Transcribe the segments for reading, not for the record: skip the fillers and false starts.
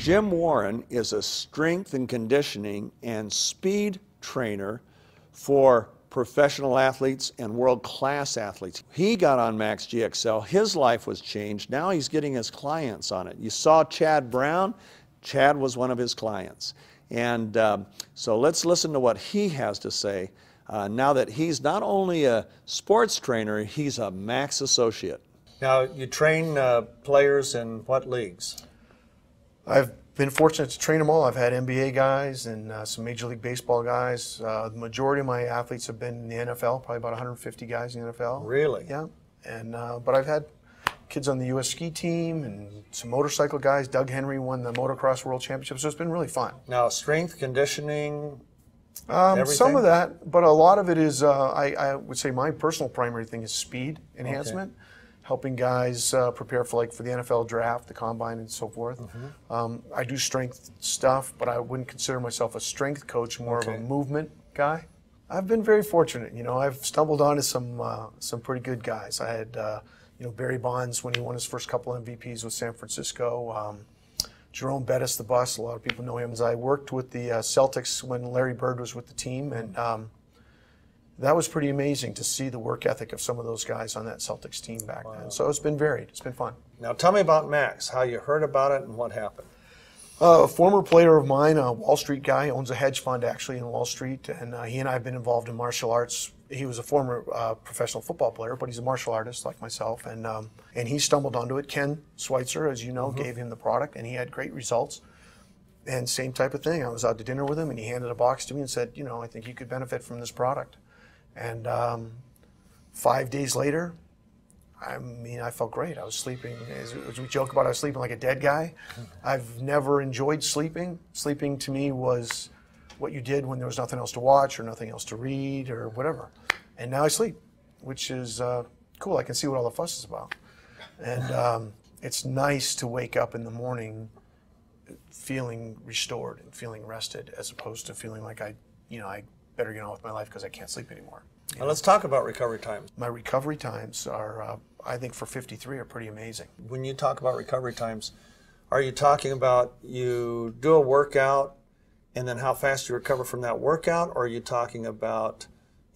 Jim Warren is a strength and conditioning and speed trainer for professional athletes and world-class athletes. He got on maxgxl, his life was changed, now he's getting his clients on it. You saw Chad Brown, Chad was one of his clients. And so let's listen to what he has to say now that he's not only a sports trainer, he's a Max associate. Now, you train players in what leagues? I've been fortunate to train them all. I've had NBA guys and some Major League Baseball guys. The majority of my athletes have been in the NFL, probably about 150 guys in the NFL. Really? Yeah. And but I've had kids on the U.S. ski team and some motorcycle guys. Doug Henry won the motocross world championship, so it's been really fun. Now, strength, conditioning, some of that, but a lot of it is, I would say my personal primary thing is speed enhancement. Okay. Helping guys prepare for the NFL draft, the combine, and so forth. Mm-hmm. I do strength stuff, but I wouldn't consider myself a strength coach, more of a movement guy. I've been very fortunate. I've stumbled onto some pretty good guys. I had Barry Bonds when he won his first couple MVPs with San Francisco. Jerome Bettis, the bus, a lot of people know him. I worked with the Celtics when Larry Bird was with the team, and that was pretty amazing to see the work ethic of some of those guys on that Celtics team back then. So it's been varied. It's been fun. Now tell me about Max, how you heard about it and what happened. A former player of mine, a Wall Street guy, owns a hedge fund actually in Wall Street, and he and I have been involved in martial arts. He was a former professional football player, but he's a martial artist like myself, and he stumbled onto it. Ken Schweitzer, as you know, gave him the product, and he had great results. And same type of thing. I was out to dinner with him, and he handed a box to me and said, I think you could benefit from this product. And 5 days later, I felt great. I was sleeping, as we joke about, I was sleeping like a dead guy. I've never enjoyed sleeping. Sleeping to me was what you did when there was nothing else to watch or nothing else to read or whatever. And now I sleep, which is cool. I can see what all the fuss is about. And it's nice to wake up in the morning feeling restored and feeling rested, as opposed to feeling like I better get on with my life because I can't sleep anymore. Now let's talk about recovery times. My recovery times are, I think for 53, are pretty amazing. When you talk about recovery times, are you talking about you do a workout and then how fast you recover from that workout, or are you talking about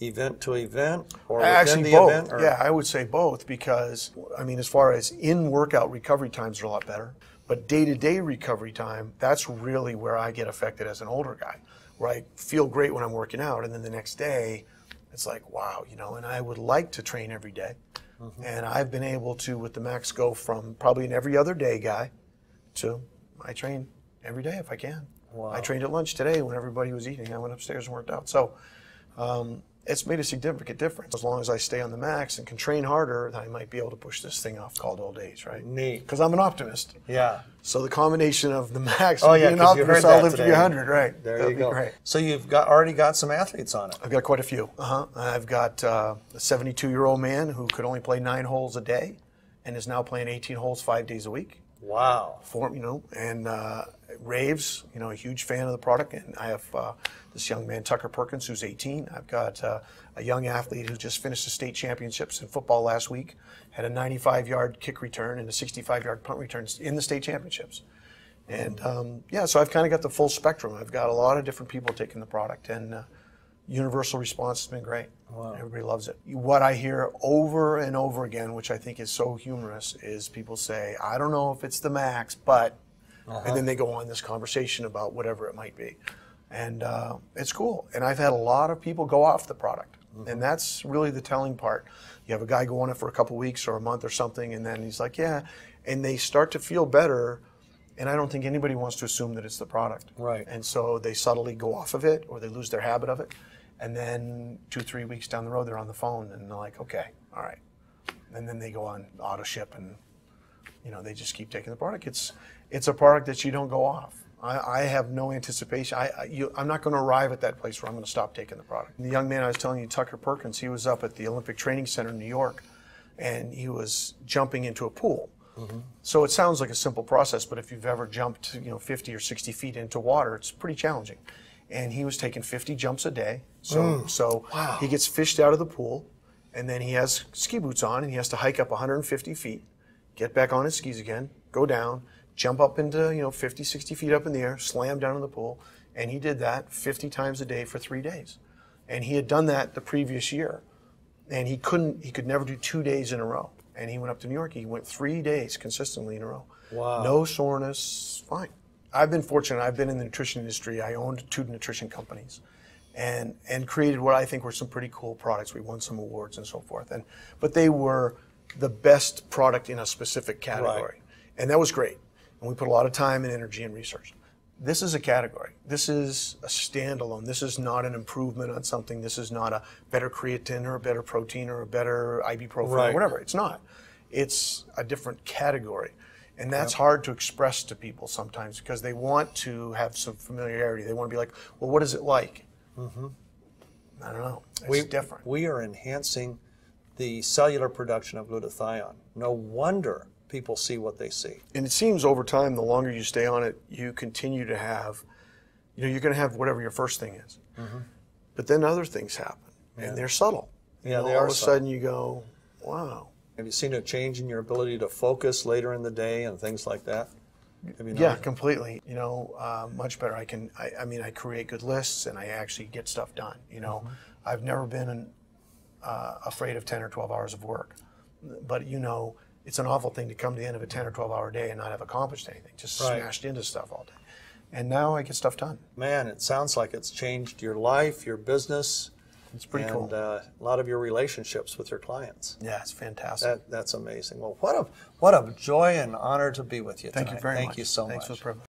event to event, or within the both. event? Or? Yeah, I would say both, because, as far as in-workout recovery times are a lot better, but day-to-day recovery time, that's really where I get affected as an older guy, where I feel great when I'm working out, and then the next day, it's like, wow, and I would like to train every day. Mm-hmm. And I've been able to, with the Max, go from probably an every other day guy to I train every day if I can. Wow. I trained at lunch today when everybody was eating. I went upstairs and worked out. So it's made a significant difference. As long as I stay on the Max and can train harder, then I might be able to push this thing off called old age, right? Neat. Because I'm an optimist. Yeah. So the combination of the Max and being an optimist, I'll live to be 100, right? There you go. Great. So you've already got some athletes on it. I've got quite a few. I've got a 72-year-old man who could only play 9 holes a day and is now playing 18 holes 5 days a week. Wow. And raves, a huge fan of the product. And I have this young man, Tucker Perkins, who's 18. I've got a young athlete who just finished the state championships in football last week, had a 95-yard kick return and a 65-yard punt return in the state championships. And so I've kind of got the full spectrum. I've got a lot of different people taking the product, and universal response has been great. Wow. Everybody loves it. What I hear over and over again, which I think is so humorous, is people say, I don't know if it's the Max, but, and then they go on this conversation about whatever it might be. And it's cool. And I've had a lot of people go off the product. Mm-hmm. And that's really the telling part. You have a guy go on it for a couple weeks or a month or something, and then he's like, yeah. And they start to feel better. And I don't think anybody wants to assume that it's the product. Right. And so they subtly go off of it, or they lose their habit of it. And then 2-3 weeks down the road, they're on the phone and they're like, okay, all right. And then they go on auto ship and, they just keep taking the product. It's a product that you don't go off. I have no anticipation. I'm not going to arrive at that place where I'm going to stop taking the product. The young man I was telling you, Tucker Perkins, he was up at the Olympic Training Center in New York, and he was jumping into a pool. Mm-hmm. So it sounds like a simple process, but if you've ever jumped 50 or 60 feet into water, it's pretty challenging. And he was taking 50 jumps a day. So wow. He gets fished out of the pool, and then he has ski boots on, and he has to hike up 150 feet, get back on his skis again, go down, jump up into 50, 60 feet up in the air, slam down in the pool, and he did that 50 times a day for 3 days. And he had done that the previous year, and he could never do 2 days in a row. And he went up to New York. He went 3 days consistently in a row. Wow. No soreness, fine. I've been fortunate. I've been in the nutrition industry. I owned 2 nutrition companies, and created what I think were some pretty cool products. We won some awards and so forth. But they were the best product in a specific category, Right. and that was great. And we put a lot of time and energy and research. This is a category. This is a standalone. This is not an improvement on something. This is not a better creatine or a better protein or a better ibuprofen Right. or whatever. It's not. It's a different category. And that's hard to express to people sometimes because they want to have some familiarity. They want to be like, well, what is it like? Mm-hmm. I don't know. It's different. We are enhancing the cellular production of glutathione. No wonder people see what they see. And it seems over time, the longer you stay on it, you continue to have, you're going to have whatever your first thing is. Mm-hmm. But then other things happen, and they're subtle. Yeah, they are. All of a sudden you go, wow. Have you seen a change in your ability to focus later in the day and things like that? Yeah, completely. Much better. I create good lists, and I actually get stuff done. I've never been afraid of 10 or 12 hours of work. But, it's an awful thing to come to the end of a 10 or 12-hour day and not have accomplished anything, just smashed into stuff all day. And now I get stuff done. Man, it sounds like it's changed your life, your business. It's pretty cool. And a lot of your relationships with your clients. Yeah, it's fantastic. That's amazing. Well, what a joy and honor to be with you tonight. Thank you very much. Thank you so much. Thanks for the privilege.